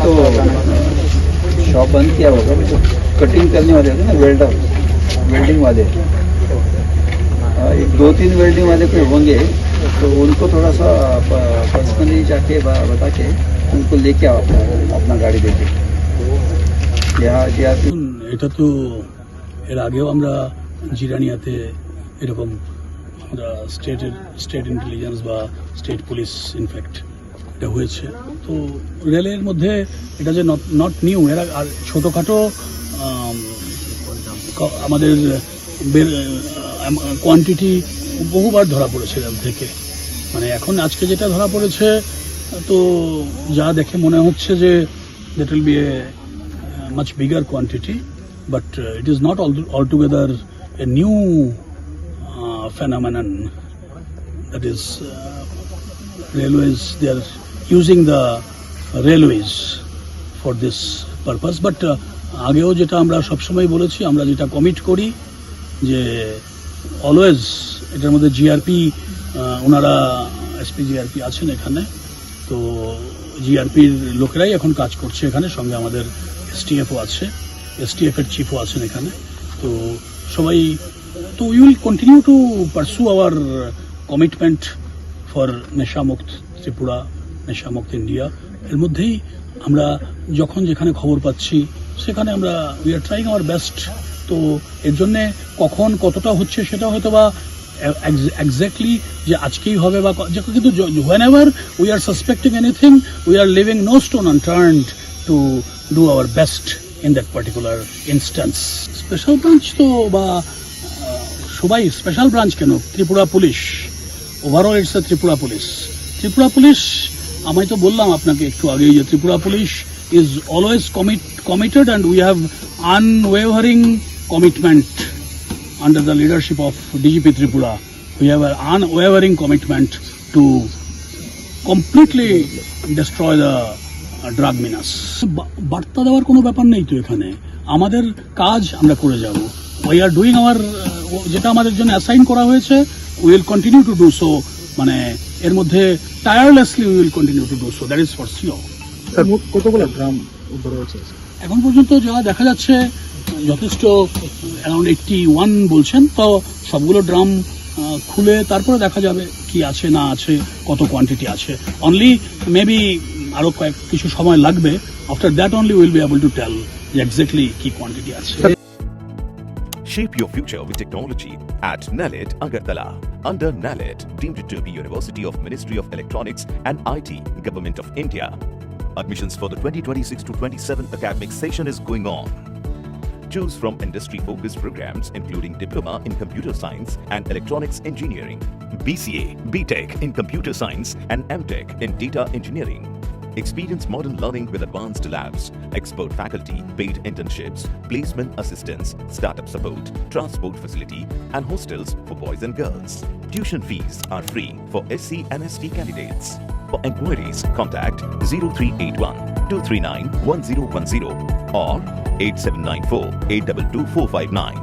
तो शॉप बंद किया होगा, जो कटिंग करने वाले होते हैं ना, वेल्डिंग वाले, एक 2-3 वेल्डिंग वाले कोई होंगे, तो उनको थोड़ा सा पर्सनली जाके बता के उनको लेके आओ अपना गाड़ी देके। এটা তো এর আগেও আমরা জিরানিয়াতে এরকম আমরা স্টেট ইন্টেলিজেন্স বা স্টেট পুলিশ ইনফ্যাক্ট এটা হয়েছে। তো রেলের মধ্যে এটা যে নট নিউ, এরা আর ছোটোখাটো আমাদের কোয়ান্টিটি বহুবার ধরা পড়েছে রেল থেকে। মানে এখন আজকে যেটা ধরা পড়েছে, তো যা দেখে মনে হচ্ছে যে that will B A much bigger quantity, but it is not altogether a new phenomenon. That is, railways, they are using the railways for this purpose. But আগেও যেটা আমরা সবসময় বলেছি, আমরা যেটা কমিট করি যে অলওয়েজ এটার মধ্যে জিআরপি, ওনারা এসপি জিআরপি আছেন এখানে, তো জিআরপির লোকেরাই এখন কাজ করছে এখানে, সঙ্গে আমাদের এসটিএফও আছে, এসটিএফের চিফও আছেন এখানে। তো সবাই, তো we will continue to pursue our commitment for নেশামুক্ত ত্রিপুরা, নেশামুক্ত ইন্ডিয়া। এর মধ্যেই আমরা যখন যেখানে খবর পাচ্ছি সেখানে আমরা we are trying our best. তো এর জন্যে কখন কতটা হচ্ছে সেটা হয়তো বা এক্স্যাক্টলি যে আজকেই হবে বা, কিন্তু whenever we are suspecting anything, we are leaving no stone unturned to do our best in that particular instance. Special branch তো বা সবাই স্পেশাল ব্রাঞ্চ কেন, Tripura police overall it's a Tripura police. আমি তো বললাম আপনাকে একটু আগেই যে Tripura police is always committed and we have unwavering commitment under the leadership of DGP Tripura. We have an unwavering commitment to completely destroy the drug menace. বার্তা দেওয়ার কোনো ব্যাপার নেই তো এখানে, আমাদের কাজ আমরা করে যাব। উই আর ডুইং আওয়ার, যেটা আমাদের জন্য অ্যাসাইন করা হয়েছে, we will continue to do so. মানে এর মধ্যে tirelessly we will continue to do so, that is for sure. কতগুলো ড্রাম উদ্ধার হয়েছে এখন পর্যন্ত যা দেখা যাচ্ছে যথেষ্ট, অ্যারাউন্ড 81 বলছেন। তো সবগুলো ড্রাম খুলে তারপরে দেখা যাবে কি আছে না আছে, কত কোয়ান্টিটি আছে। অনলি মেবি আরো কিছু সময় লাগবে। After that only will be able to tell exactly কি কোয়ান্টিটি আছে। Shape your future with technology at NALED Agartala. Under NALED, deemed to be University of Ministry of Electronics and IT, Government of India. Admissions for the 2026-27 academic session is going on. Choose from industry-focused programs including Diploma in Computer Science and Electronics Engineering, BCA, BTech in Computer Science and MTech in Data Engineering. Experience modern learning with advanced labs, expert faculty, paid internships, placement assistance, startup support, transport facility, and hostels for boys and girls. Tuition fees are free for SC and ST candidates. For enquiries, contact 0381 239 1010 or 8794 822 459.